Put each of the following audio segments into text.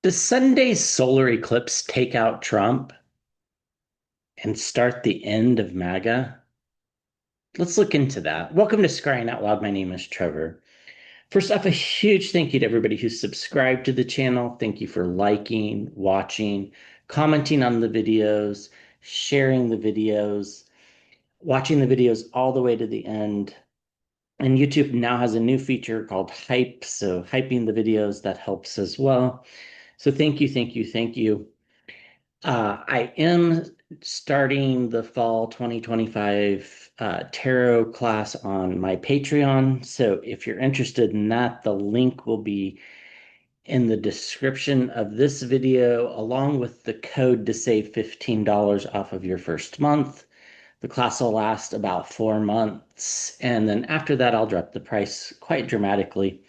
Does Sunday's solar eclipse take out Trump and start the end of Maga? Let's look into that. Welcome to Scrying Out Loud. My name is Trevor. First off, a huge thank you to everybody who's subscribed to the channel. Thank you for liking, watching, commenting on the videos, sharing the videos, watching the videos all the way to the end. And YouTube now has a new feature called Hype. So, hyping the videos, that helps as well. So, thank you, thank you, thank you. I am starting the fall 2025 tarot class on my Patreon. So if you're interested in that, the link will be in the description of this video, along with the code to save $15 off of your first month. The class will last about 4 months, and then after that, I'll drop the price quite dramatically.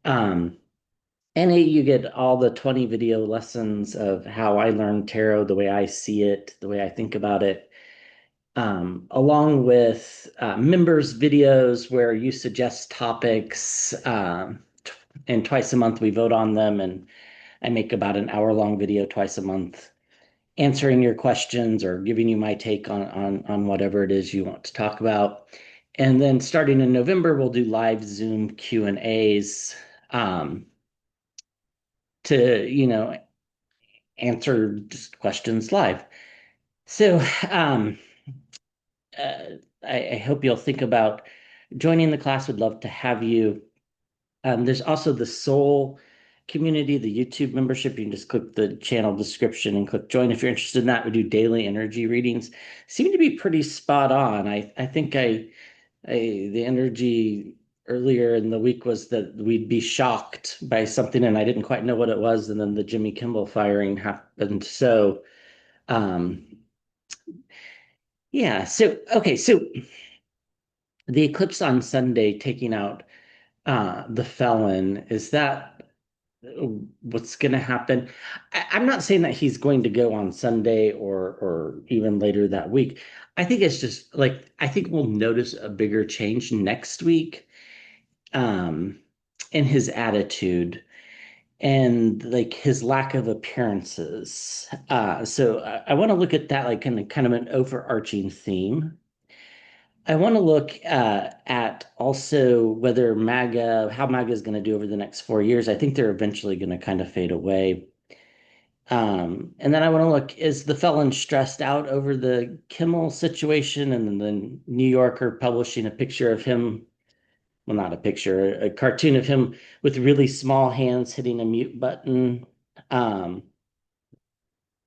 Um, you get all the 20 video lessons of how I learn tarot, the way I see it, the way I think about it, along with members' videos where you suggest topics, and twice a month we vote on them, and I make about an hour-long video twice a month answering your questions or giving you my take on whatever it is you want to talk about. And then starting in November, we'll do live Zoom Q&As. Um, to answer just questions live. So uh, I hope you'll think about joining the class. Would love to have you. There's also the Soul community, the YouTube membership. You can just click the channel description and click join if you're interested in that. We do daily energy readings. Seem to be pretty spot on. I think the energy earlier in the week was that we'd be shocked by something, and I didn't quite know what it was, and then the Jimmy Kimmel firing happened. So, um, yeah. So, okay. So the eclipse on Sunday taking out the felon, is that what's going to happen? I'm not saying that he's going to go on Sunday or even later that week. I think it's just like I think we'll notice a bigger change next week, um, in his attitude and like his lack of appearances. So I want to look at that like kind of an overarching theme. I want to look at also whether how MAGA is going to do over the next 4 years. I think they're eventually going to kind of fade away. And then I want to look, is the felon stressed out over the Kimmel situation and then the New Yorker publishing a picture of him, well, not a picture, a cartoon of him with really small hands hitting a mute button. Um,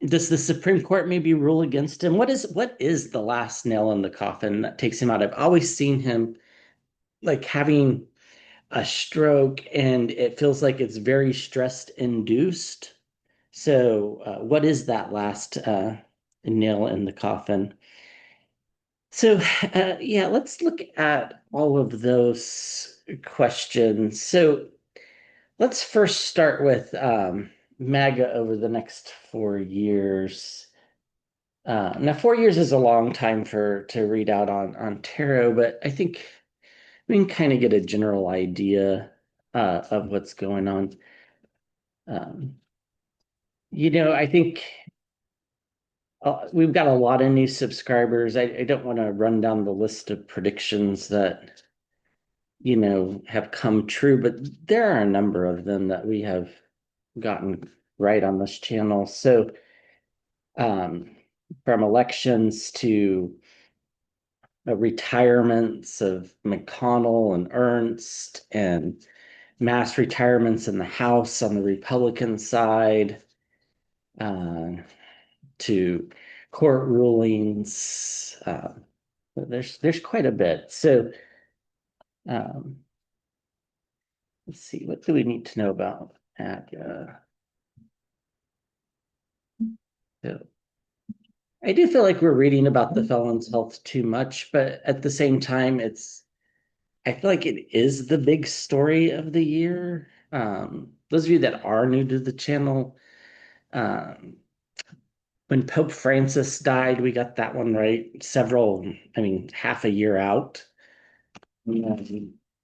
does the Supreme Court maybe rule against him? What is the last nail in the coffin that takes him out? I've always seen him like having a stroke, and it feels like it's very stress induced. So, what is that last nail in the coffin? So, yeah, let's look at all of those questions. So, let's first start with MAGA over the next 4 years. Now, 4 years is a long time for to read out on tarot, but I think we can kind of get a general idea of what's going on. Um, I think we've got a lot of new subscribers. I don't want to run down the list of predictions that have come true, but there are a number of them that we have gotten right on this channel. So, um, from elections to retirements of McConnell and Ernst, and mass retirements in the House on the Republican side, uh, to court rulings. There's quite a bit. So, um, let's see, what do we need to know about AGA? So I do feel like we're reading about the felon's health too much, but at the same time, I feel like it is the big story of the year. Those of you that are new to the channel, um, when Pope Francis died, we got that one right half a year out.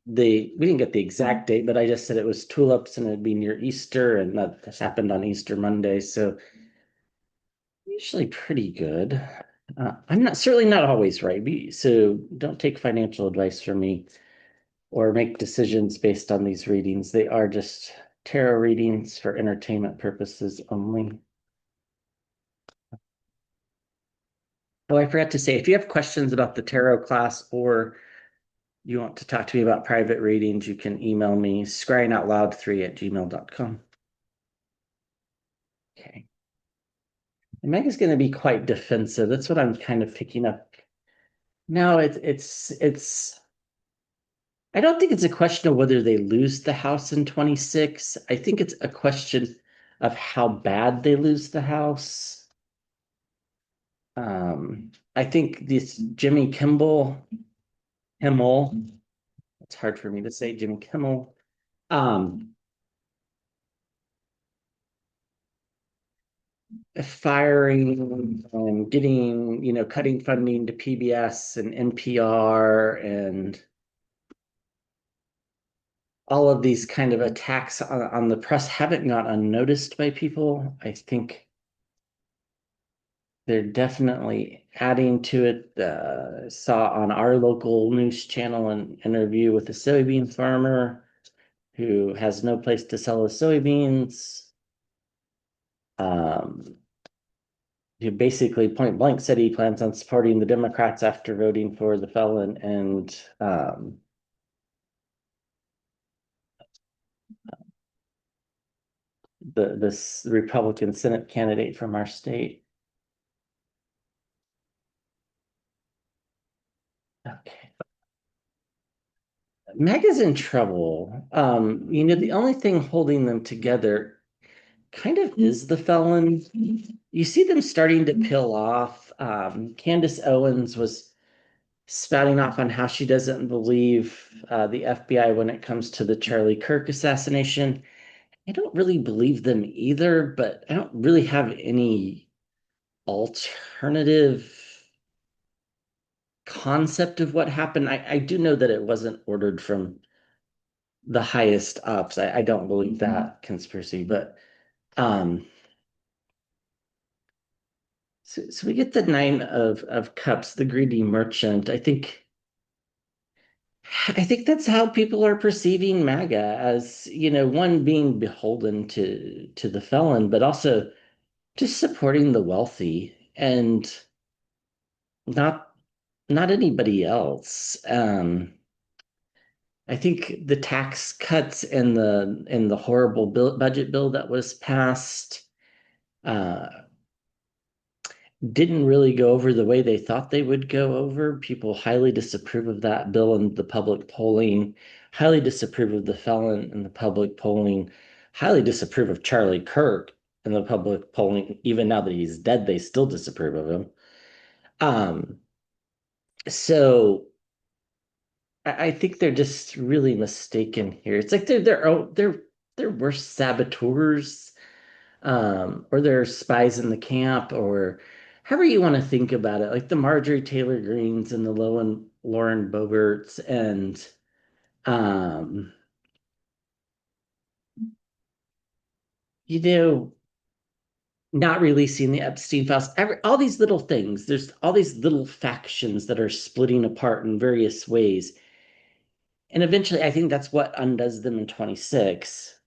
we didn't get the exact date, but I just said it was tulips and it'd be near Easter, and that this happened on Easter Monday, so usually pretty good. I'm not certainly not always right, so don't take financial advice from me or make decisions based on these readings. They are just tarot readings for entertainment purposes only. Oh, I forgot to say, if you have questions about the tarot class or you want to talk to me about private readings, you can email me scryingoutloud3@gmail.com. Okay. And Megan's going to be quite defensive. That's what I'm kind of picking up. No, it's I don't think it's a question of whether they lose the house in 26. I think it's a question of how bad they lose the house. I think this Jimmy Kimmel, it's hard for me to say, Jimmy Kimmel, um, firing and getting, cutting funding to PBS and NPR and all of these kind of attacks on the press haven't gone unnoticed by people. I think they're definitely adding to it. Saw on our local news channel an interview with a soybean farmer who has no place to sell his soybeans. Um, who basically point blank said he plans on supporting the Democrats after voting for the felon and this Republican Senate candidate from our state. Okay. Maga's in trouble. The only thing holding them together kind of is the felon. You see them starting to peel off. Candace Owens was spouting off on how she doesn't believe the FBI when it comes to the Charlie Kirk assassination. I don't really believe them either, but I don't really have any alternative concept of what happened. I do know that it wasn't ordered from the highest ups. I don't believe that conspiracy, but um, so we get the nine of cups, the greedy merchant. I think that's how people are perceiving MAGA as, one being beholden to the felon, but also just supporting the wealthy and not not anybody else. I think the tax cuts and the horrible budget bill that was passed uh, didn't really go over the way they thought they would go over. People highly disapprove of that bill in the public polling, highly disapprove of the felon in the public polling, highly disapprove of Charlie Kirk in the public polling. Even now that he's dead, they still disapprove of him. Um, so I think they're just really mistaken here. It's like they're worse saboteurs, or they're spies in the camp, or however you want to think about it. Like the Marjorie Taylor Greens and the Lauren Boeberts and um, you know, not releasing the Epstein files. All these little things. There's all these little factions that are splitting apart in various ways. And eventually, I think that's what undoes them in 26.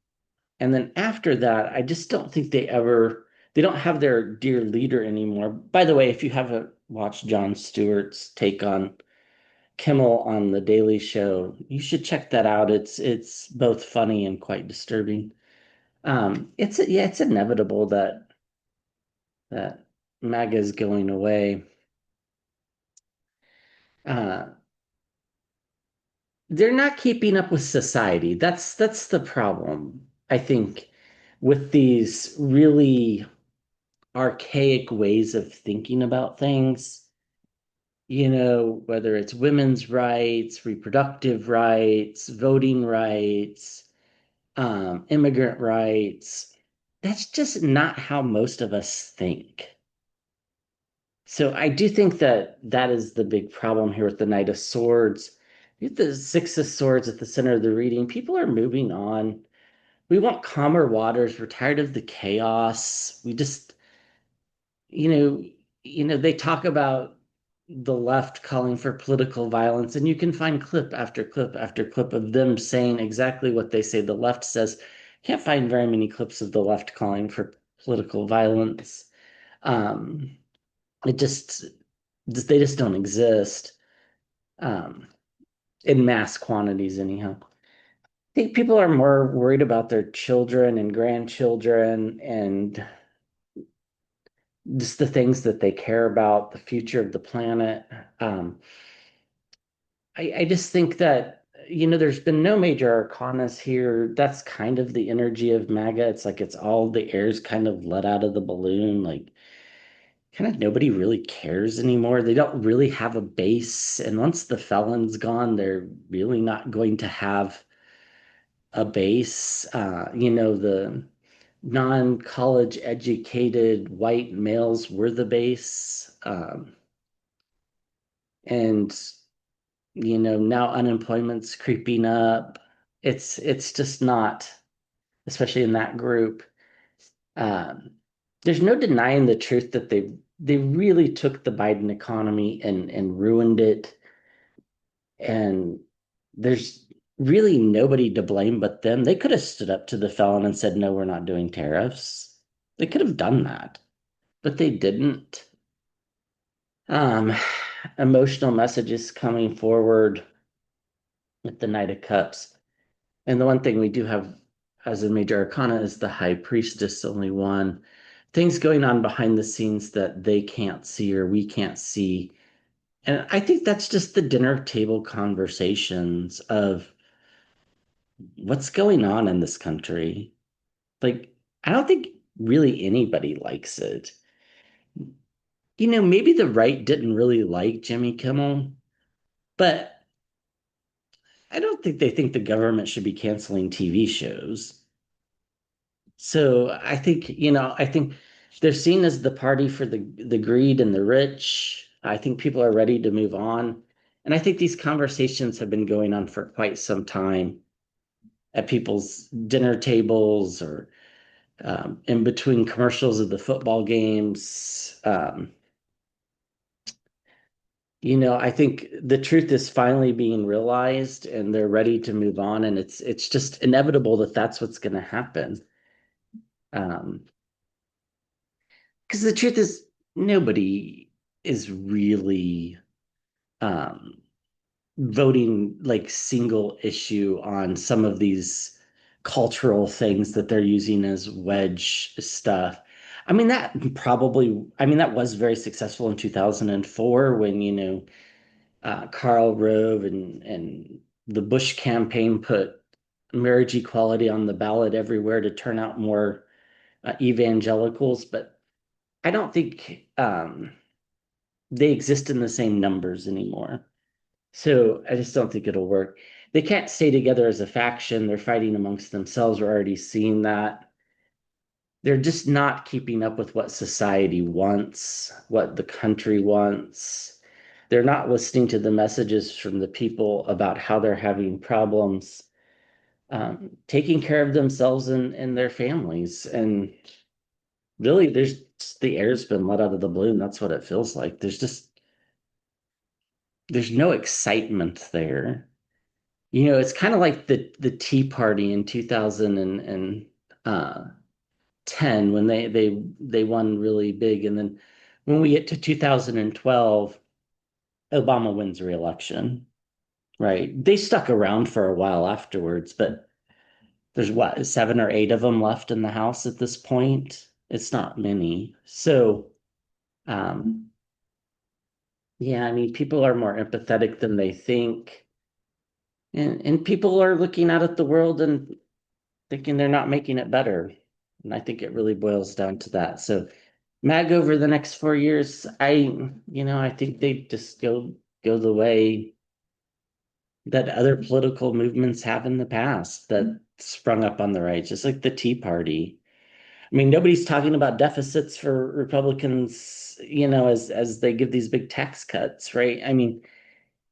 And then after that, I just don't think they don't have their dear leader anymore. By the way, if you haven't watched Jon Stewart's take on Kimmel on The Daily Show, you should check that out. It's both funny and quite disturbing. It's inevitable that MAGA is going away. Uh, they're not keeping up with society. That's the problem, I think, with these really archaic ways of thinking about things, whether it's women's rights, reproductive rights, voting rights, immigrant rights. That's just not how most of us think. So I do think that is the big problem here with the Knight of Swords. You have the Six of Swords at the center of the reading. People are moving on. We want calmer waters. We're tired of the chaos. We just, you know, they talk about the left calling for political violence, and you can find clip after clip after clip of them saying exactly what they say the left says. Can't find very many clips of the left calling for political violence. Um, it they just don't exist um, in mass quantities, anyhow. I think people are more worried about their children and grandchildren and just the things that they care about, the future of the planet. Um, I just think that, there's been no major arcanas here. That's kind of the energy of Maga. It's like it's all the air's kind of let out of the balloon. Like, kind of nobody really cares anymore. They don't really have a base. And once the felon's gone, they're really not going to have a base. The non-college educated white males were the base. And now unemployment's creeping up. It's just not, especially in that group. Um, there's no denying the truth that they really took the Biden economy and ruined it. And there's really nobody to blame but them. They could have stood up to the felon and said, no, we're not doing tariffs. They could have done that, but they didn't. Um, Emotional messages coming forward with the Knight of Cups. And the one thing we do have as a major arcana is the High Priestess, only one. Things going on behind the scenes that they can't see or we can't see. And I think that's just the dinner table conversations of what's going on in this country. Like, I don't think really anybody likes it. Maybe the right didn't really like Jimmy Kimmel, but I don't think they think the government should be canceling TV shows. So I think they're seen as the party for the greed and the rich. I think people are ready to move on. And I think these conversations have been going on for quite some time at people's dinner tables or in between commercials of the football games. I think the truth is finally being realized and they're ready to move on. And it's just inevitable that that's what's going to happen. Um, because the truth is nobody is really um voting like single issue on some of these cultural things that they're using as wedge stuff. That was very successful in 2004 when Karl Rove and the Bush campaign put marriage equality on the ballot everywhere to turn out more evangelicals, but I don't think they exist in the same numbers anymore. So I just don't think it'll work. They can't stay together as a faction. They're fighting amongst themselves. We're already seeing that. They're just not keeping up with what society wants, what the country wants. They're not listening to the messages from the people about how they're having problems taking care of themselves and their families. And really, the air's been let out of the balloon. That's what it feels like. There's no excitement there. It's kind of like the Tea Party in 2010 when they won really big, and then when we get to 2012, Obama wins re-election, right? They stuck around for a while afterwards, but there's what, seven or eight of them left in the House at this point. It's not many. So, um, yeah, people are more empathetic than they think. And people are looking out at the world and thinking they're not making it better. And I think it really boils down to that. So MAG over the next 4 years, I think they just go the way that other political movements have in the past that sprung up on the right, just like the Tea Party. Nobody's talking about deficits for Republicans, as they give these big tax cuts, right?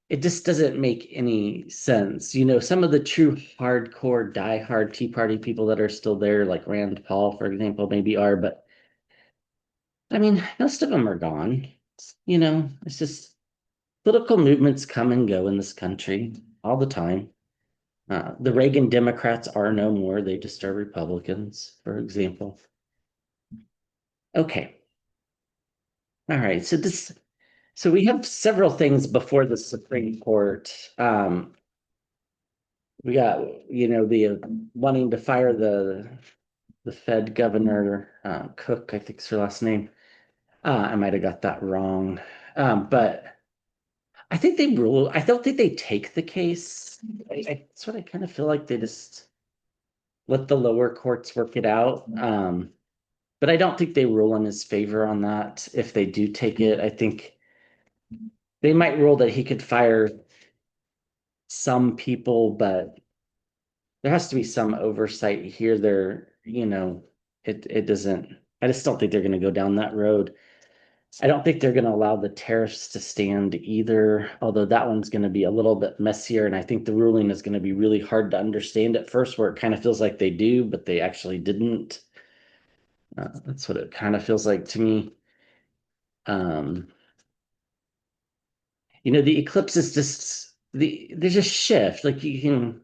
it just doesn't make any sense. You know, some of the true hardcore, diehard Tea Party people that are still there, like Rand Paul, for example, maybe are, but I mean, most of them are gone. You know, it's just political movements come and go in this country all the time. The Reagan Democrats are no more. They just are Republicans, for example. Okay. All right. So we have several things before the Supreme Court. We got, you know, the wanting to fire the Fed governor, Cook, I think is her last name. I might have got that wrong. But I think they rule. I don't think they take the case. That's what I kind of feel like they just let the lower courts work it out. But I don't think they rule in his favor on that. If they do take it, I think they might rule that he could fire some people, but there has to be some oversight here. It doesn't. I just don't think they're going to go down that road. I don't think they're going to allow the tariffs to stand either, although that one's going to be a little bit messier. And I think the ruling is going to be really hard to understand at first, where it kind of feels like they do, but they actually didn't. That's what it kind of feels like to me. Um, the eclipse is just there's a shift. The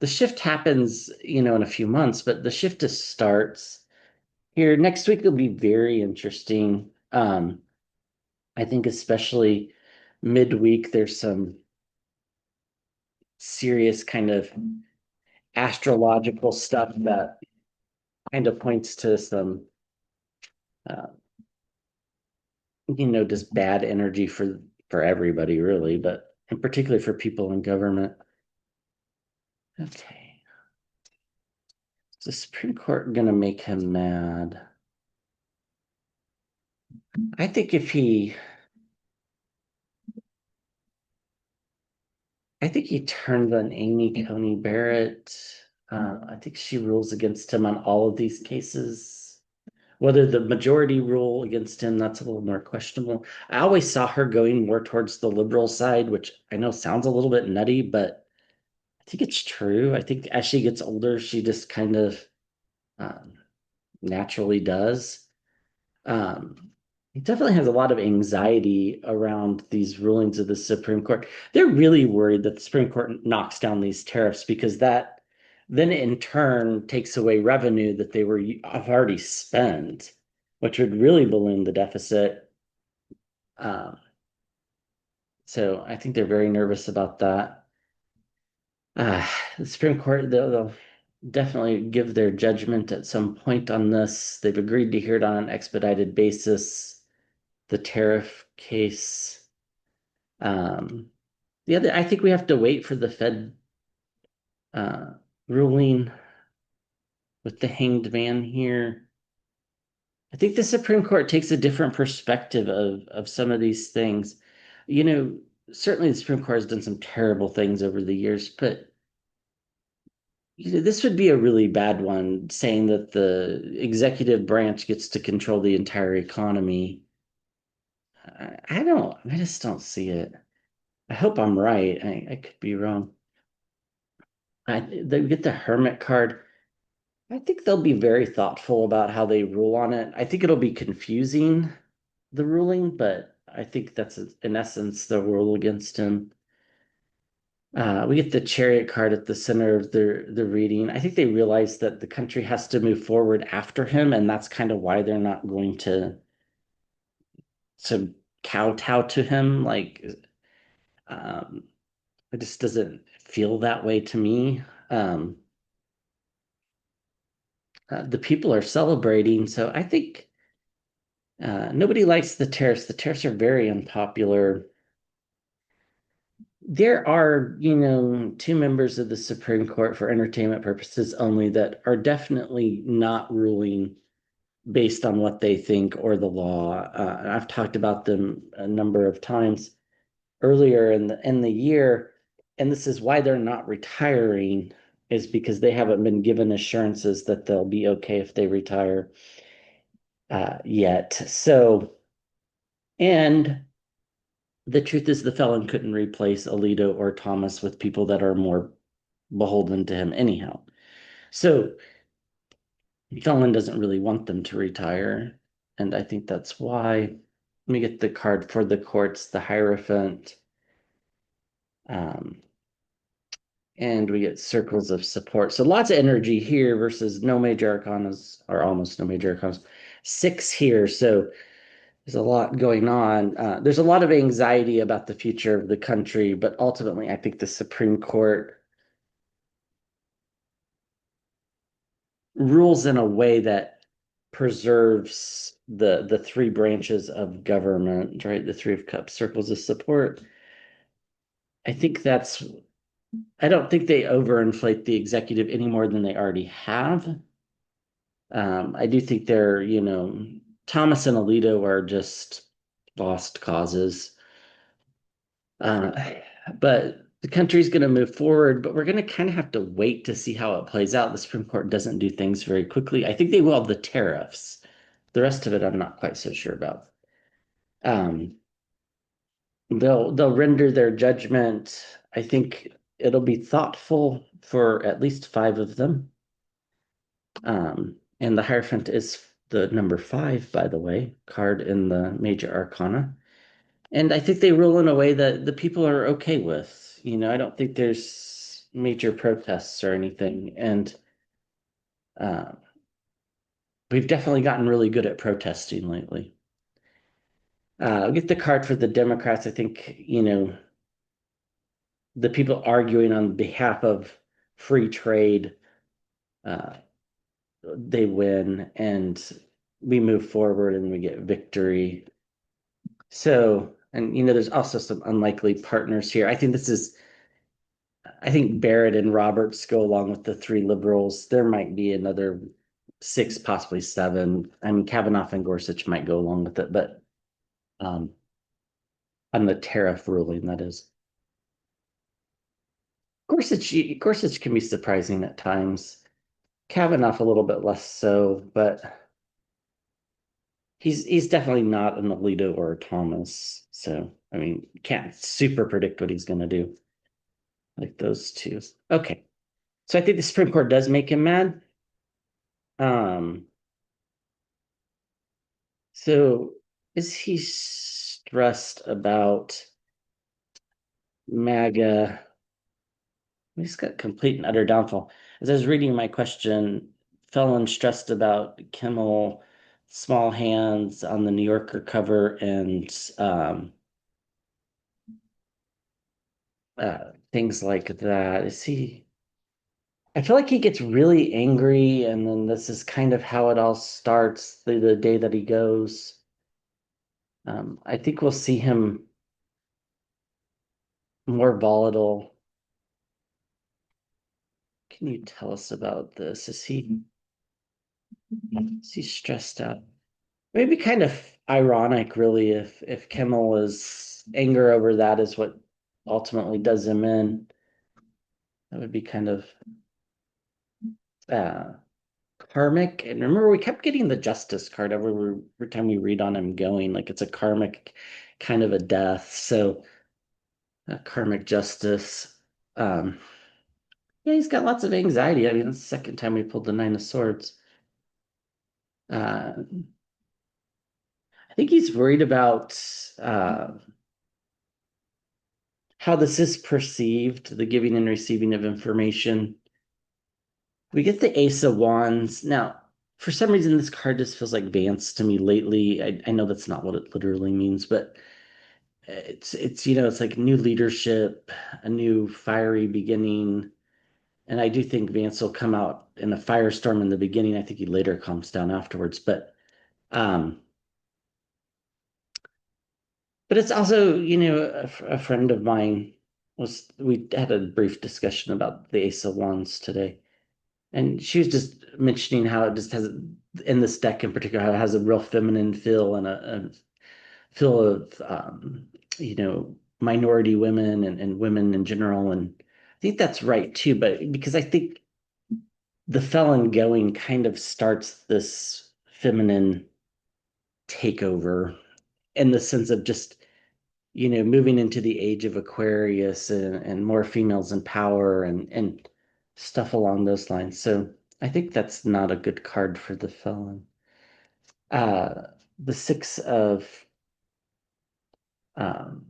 shift happens, in a few months, but the shift just starts here. Next week will be very interesting. I think especially midweek, there's some serious kind of astrological stuff that kind of points to some, uh, just bad energy for everybody, really, but and particularly for people in government. Okay, is the Supreme Court gonna make him mad? I think if he, I think he turned on Amy Coney Barrett. I think she rules against him on all of these cases. Whether the majority rule against him, that's a little more questionable. I always saw her going more towards the liberal side, which I know sounds a little bit nutty, but I think it's true. I think as she gets older, she just kind of um, naturally does. He definitely has a lot of anxiety around these rulings of the Supreme Court. They're really worried that the Supreme Court knocks down these tariffs because that then in turn takes away revenue that they have already spent, which would really balloon the deficit. Um, so I think they're very nervous about that. Uh, the Supreme Court, they'll definitely give their judgment at some point on this. They've agreed to hear it on an expedited basis. The tariff case. I think we have to wait for the Fed uh, ruling with the hanged man here. I think the Supreme Court takes a different perspective of some of these things. You know, certainly the Supreme Court has done some terrible things over the years, but this would be a really bad one, saying that the executive branch gets to control the entire economy. I just don't see it. I hope I'm right. I could be wrong. They get the hermit card. I think they'll be very thoughtful about how they rule on it. I think it'll be confusing, the ruling, but I think that's in essence the rule against him. We get the chariot card at the center of the reading. I think they realize that the country has to move forward after him, and that's kind of why they're not going to kowtow to him. Um, it just doesn't feel that way to me. The people are celebrating, so I think nobody likes the tariffs. The tariffs are very unpopular. There are, two members of the Supreme Court for entertainment purposes only that are definitely not ruling based on what they think or the law. I've talked about them a number of times earlier in the year, and this is why they're not retiring, is because they haven't been given assurances that they'll be okay if they retire yet. So, and the truth is the felon couldn't replace Alito or Thomas with people that are more beholden to him anyhow. So felon doesn't really want them to retire. And I think that's why. Let me get the card for the courts, the Hierophant. Um, and we get circles of support. So lots of energy here versus no major arcanas, or almost no major arcanas. Six here. So there's a lot going on. There's a lot of anxiety about the future of the country, but ultimately, I think the Supreme Court rules in a way that preserves the three branches of government, right? The Three of Cups, circles of support. I think that's, I don't think they overinflate the executive any more than they already have. I do think they're, Thomas and Alito are just lost causes. Uh, but the country's going to move forward, but we're going to kind of have to wait to see how it plays out. The Supreme Court doesn't do things very quickly. I think they will have the tariffs. The rest of it, I'm not quite so sure about. Um, they'll render their judgment. I think it'll be thoughtful for at least five of them. And the Hierophant is the number five, by the way, card in the Major Arcana. And I think they rule in a way that the people are okay with. I don't think there's major protests or anything. And uh, we've definitely gotten really good at protesting lately. I'll get the card for the Democrats. I think, the people arguing on behalf of free trade, uh, they win and we move forward and we get victory. So, and there's also some unlikely partners here. I think Barrett and Roberts go along with the three liberals. There might be another six, possibly seven. I mean, Kavanaugh and Gorsuch might go along with it, but um, on the tariff ruling, that is. Gorsuch can be surprising at times. Kavanaugh a little bit less so, but he's definitely not an Alito or a Thomas. So I mean, can't super predict what he's going to do, like those two. Okay, so I think the Supreme Court does make him mad. Um, so is he stressed about Maga? He's got complete and utter downfall. As I was reading my question, felon stressed about Kimmel, small hands on the New Yorker cover, and things like that. Is he? I feel like he gets really angry, and then this is kind of how it all starts the day that he goes. I think we'll see him more volatile. Can you tell us about this? Is he stressed out? Maybe kind of ironic, really, if Kimmel is anger over that is what ultimately does him in. That would be kind of uh karmic. And remember, we kept getting the justice card every time we read on him going, like it's a karmic kind of a death. So karmic justice. Um, yeah, he's got lots of anxiety. I mean, that's the second time we pulled the Nine of Swords. Uh, I think he's worried about how this is perceived, the giving and receiving of information. We get the Ace of Wands. Now, for some reason, this card just feels like Vance to me lately. I know that's not what it literally means, but it's like new leadership, a new fiery beginning. And I do think Vance will come out in a firestorm in the beginning. I think he later calms down afterwards. Um, but it's also, a friend of mine we had a brief discussion about the Ace of Wands today. And she was just mentioning how it just has, in this deck in particular, how it has a real feminine feel and a feel of, minority women and women in general. And I think that's right too. But because I think the felon going kind of starts this feminine takeover in the sense of just moving into the age of Aquarius and more females in power and stuff along those lines. So I think that's not a good card for the felon. Uh, the Six of um,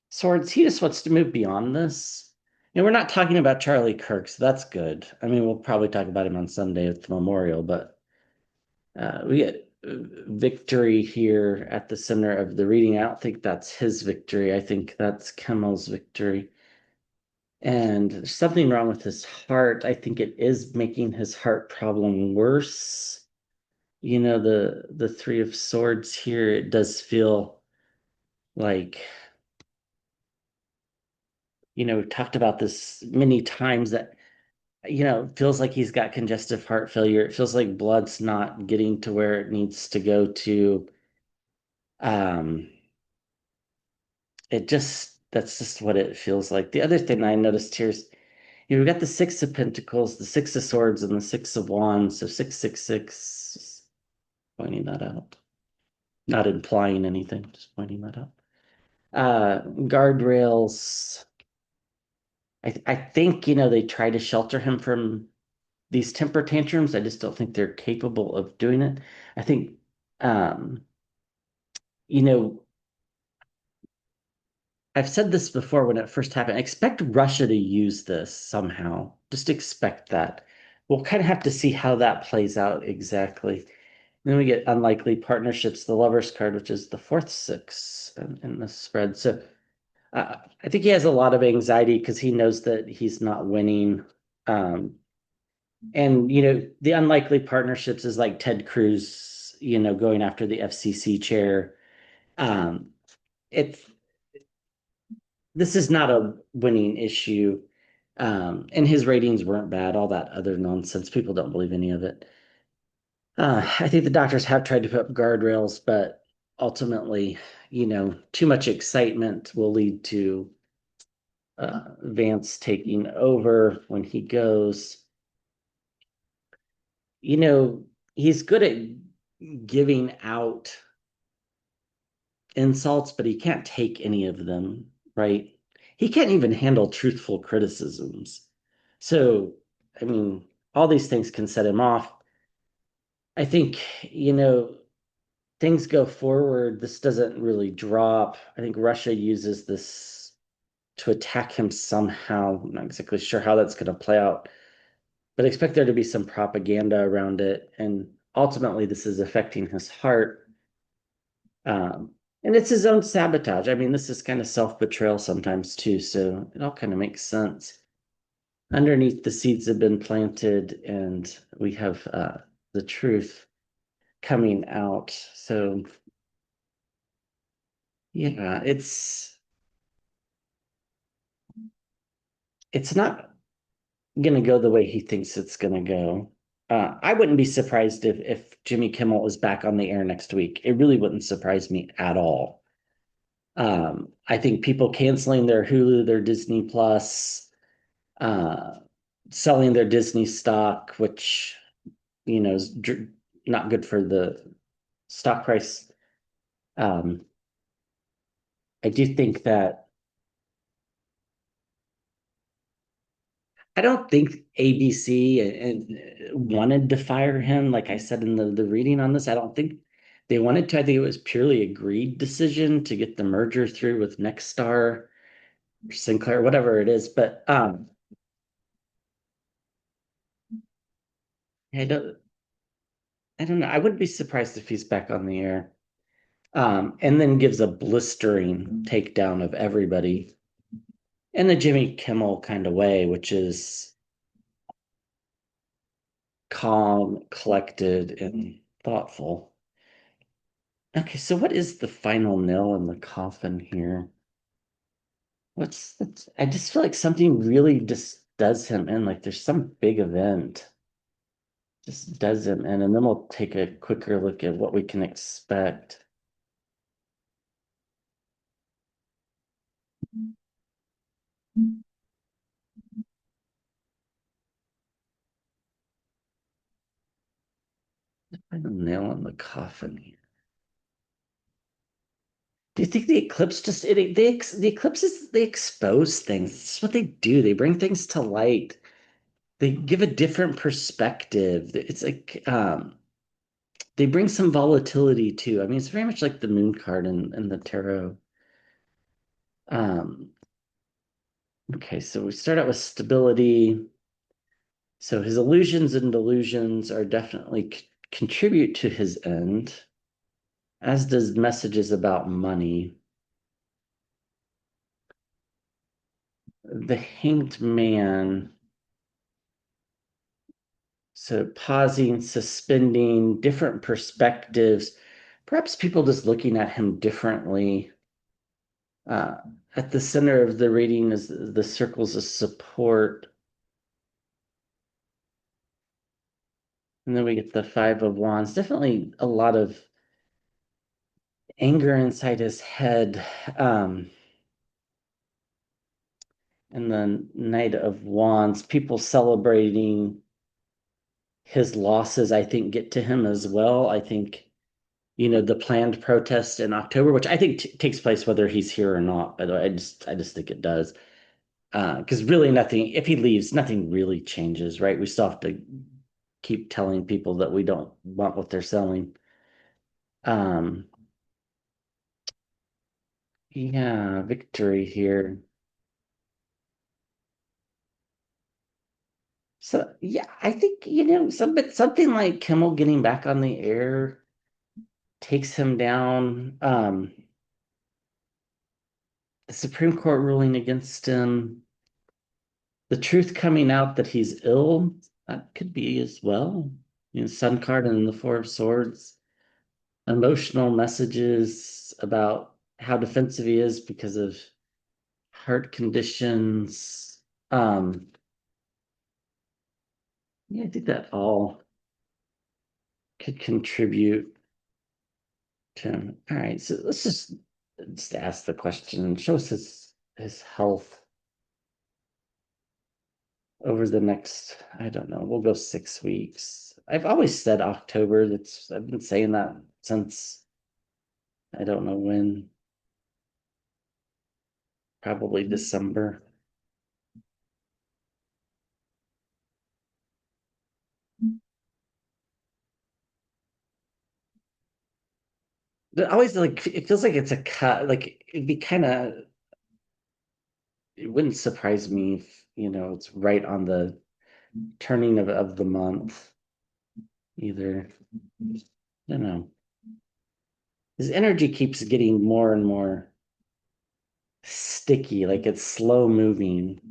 Swords, he just wants to move beyond this. We're not talking about Charlie Kirk, so that's good. I mean, we'll probably talk about him on Sunday at the memorial, but we get victory here at the center of the reading. I don't think that's his victory. I think that's Kimmel's victory. And there's something wrong with his heart. I think it is making his heart problem worse. The Three of Swords here, it does feel like, we talked about this many times that, it feels like he's got congestive heart failure. It feels like blood's not getting to where it needs to go to. Um, that's just what it feels like. The other thing I noticed here is, we've got the Six of Pentacles, the Six of Swords, and the Six of Wands. So 666, pointing that out. Not implying anything, just pointing that out. Guardrails. I think, they try to shelter him from these temper tantrums. I just don't think they're capable of doing it. I think, um, you know, I've said this before when it first happened. Expect Russia to use this somehow. Just expect that. We'll kind of have to see how that plays out exactly. Then we get unlikely partnerships, the Lovers card, which is the fourth six in the spread. So I think he has a lot of anxiety because he knows that he's not winning. Um, and the unlikely partnerships is like Ted Cruz, going after the FCC chair. Um, it's this is not a winning issue. And his ratings weren't bad, all that other nonsense. People don't believe any of it. I think the doctors have tried to put up guardrails, but ultimately, too much excitement will lead to Vance taking over when he goes. You know, he's good at giving out insults, but he can't take any of them, right? He can't even handle truthful criticisms. So, I mean, all these things can set him off. I think, things go forward. This doesn't really drop. I think Russia uses this to attack him somehow. I'm not exactly sure how that's going to play out, but I expect there to be some propaganda around it. And ultimately, this is affecting his heart. Um, and it's his own sabotage. I mean, this is kind of self-betrayal sometimes too, so it all kind of makes sense. Underneath, the seeds have been planted, and we have the truth coming out. So yeah, it's not gonna go the way he thinks it's gonna go. I wouldn't be surprised if Jimmy Kimmel was back on the air next week. It really wouldn't surprise me at all. I think people canceling their Hulu, their Disney Plus, uh, selling their Disney stock, which is not good for the stock price. Um, I do think that I don't think ABC wanted to fire him. Like I said in the reading on this, I don't think they wanted to. I think it was purely a greed decision to get the merger through with Nexstar, Sinclair, whatever it is. But I don't I don't know. I wouldn't be surprised if he's back on the air. And then gives a blistering takedown of everybody in the Jimmy Kimmel kind of way, which is calm, collected, and thoughtful. Okay, so what is the final nail in the coffin here? I just feel like something really just does him in, like there's some big event just does him in, and then we'll take a quicker look at what we can expect. Final nail in the coffin here. Do you think the eclipse just the eclipses they expose things? That's what they do. They bring things to light. They give a different perspective. It's like they bring some volatility too. I mean, it's very much like the moon card in the tarot. Um, okay, so we start out with stability. So his illusions and delusions are definitely contribute to his end, as does messages about money. The Hanged Man. So pausing, suspending, different perspectives, perhaps people just looking at him differently. Uh, at the center of the reading is the circles of support. And then we get the Five of Wands. Definitely a lot of anger inside his head. And then Knight of Wands, people celebrating his losses, I think, get to him as well. I think the planned protest in October, which I think takes place whether he's here or not. By the way, I just think it does. Because really nothing, if he leaves, nothing really changes, right? We still have to keep telling people that we don't want what they're selling. Um, yeah, victory here. So yeah, I think something like Kimmel getting back on the air takes him down. The Supreme Court ruling against him, the truth coming out that he's ill, that could be as well. Sun card and the Four of Swords, emotional messages about how defensive he is because of heart conditions. Yeah, I think that all could contribute to him. All right, so let's just ask the question. Show us his health over the next, I don't know, we'll go 6 weeks. I've always said October. I've been saying that since I don't know when, probably December. But always like it feels like it's a cut. Like it'd be kind of it wouldn't surprise me if it's right on the turning of the month either. I don't know. His energy keeps getting more and more sticky, like it's slow moving.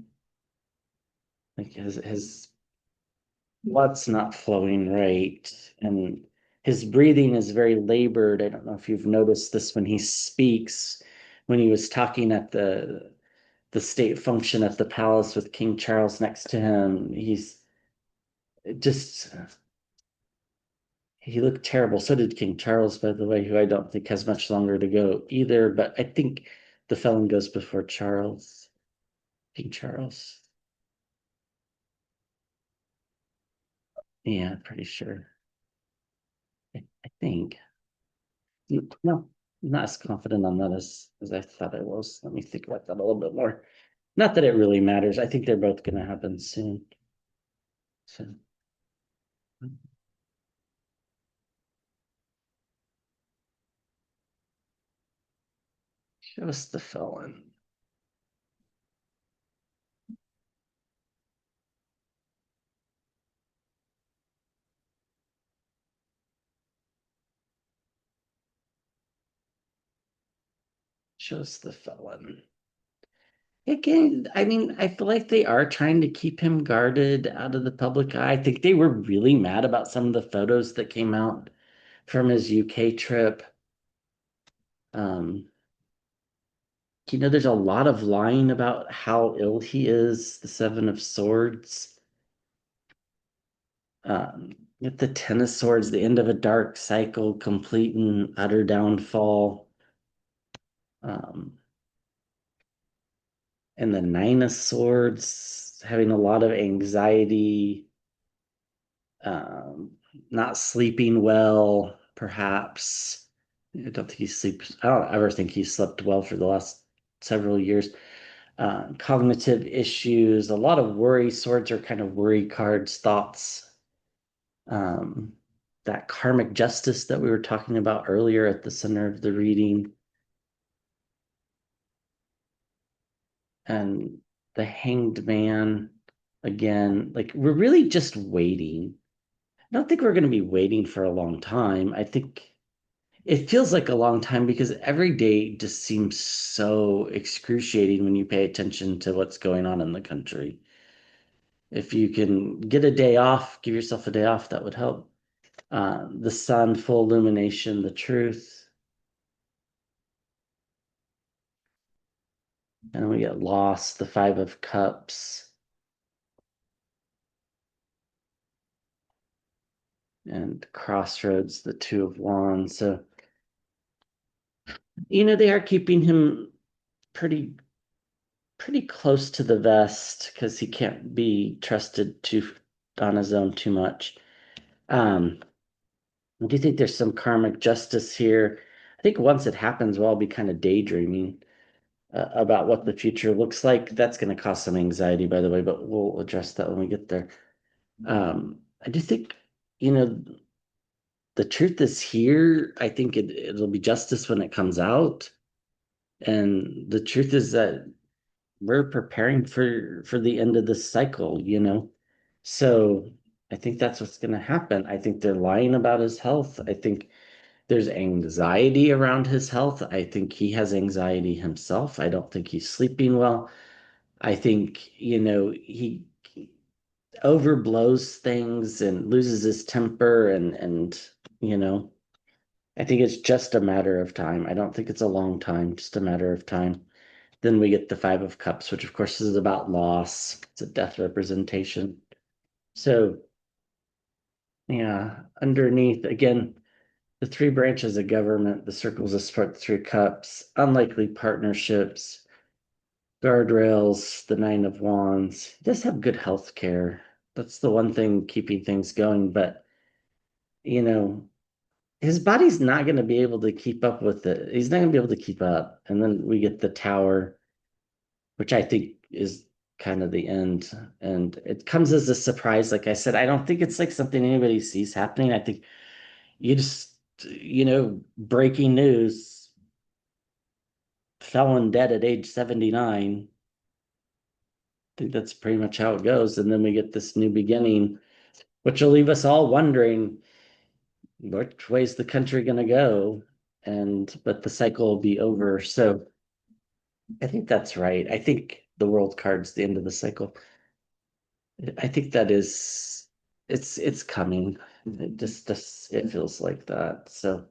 Like his blood's not flowing right, and his breathing is very labored. I don't know if you've noticed this when he speaks, when he was talking at the state function at the palace with King Charles next to him. Just he looked terrible. So did King Charles, by the way, who I don't think has much longer to go either. But I think the felon goes before Charles, King Charles. Yeah, pretty sure. I think. No, I'm not as confident on that as I thought I was. Let me think about that a little bit more. Not that it really matters. I think they're both going to happen soon. So, show us the felon. Show us the felon. Again, I mean, I feel like they are trying to keep him guarded out of the public eye. I think they were really mad about some of the photos that came out from his UK trip. Um, there's a lot of lying about how ill he is, the Seven of Swords. With the Ten of Swords, the end of a dark cycle, complete and utter downfall. Um, and the Nine of Swords, having a lot of anxiety, um, not sleeping well, perhaps. I don't think he sleeps. I don't ever think he slept well for the last several years. Cognitive issues, a lot of worry. Swords are kind of worry cards, thoughts. Um, that karmic justice that we were talking about earlier at the center of the reading, and the hanged man again. Like we're really just waiting. I don't think we're going to be waiting for a long time. I think it feels like a long time because every day just seems so excruciating when you pay attention to what's going on in the country. If you can get a day off, give yourself a day off, that would help. The sun, full illumination, the truth. And we get lost, the Five of Cups, and crossroads, the Two of Wands. So, they are keeping him pretty close to the vest because he can't be trusted too on his own too much. Um, I do think there's some karmic justice here. I think once it happens, we'll all be kind of daydreaming about what the future looks like. That's going to cause some anxiety, by the way, but we'll address that when we get there. I do think, you know, the truth is here. I think it'll be justice when it comes out. And the truth is that we're preparing for the end of this cycle. So I think that's what's going to happen. I think they're lying about his health. I think there's anxiety around his health. I think he has anxiety himself. I don't think he's sleeping well. I think, he overblows things and loses his temper and you know, I think it's just a matter of time. I don't think it's a long time, just a matter of time. Then we get the Five of Cups, which of course is about loss. It's a death representation. So, yeah, underneath, again, the three branches of government, the circles of support, the Three Cups, unlikely partnerships, guardrails, the Nine of Wands. He does have good health care. That's the one thing keeping things going. But, you know, his body's not going to be able to keep up with it. He's not going to be able to keep up. And then we get the Tower, which I think is kind of the end. And it comes as a surprise. Like I said, I don't think it's like something anybody sees happening. I think you just, breaking news, felon dead at age 79. I think that's pretty much how it goes. And then we get this new beginning, which will leave us all wondering which way's the country going to go. But the cycle will be over. So I think that's right. I think the world card's the end of the cycle. I think that is it's coming. It just it feels like that. So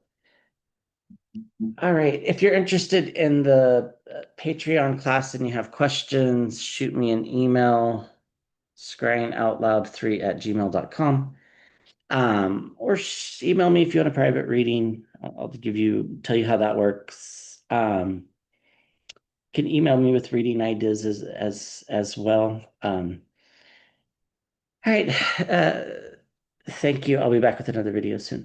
all right. If you're interested in the Patreon class and you have questions, shoot me an email, scryingoutloud3@gmail.com. Or email me if you want a private reading. I'll tell you how that works. Can email me with reading ideas as well. All right. Thank you. I'll be back with another video soon.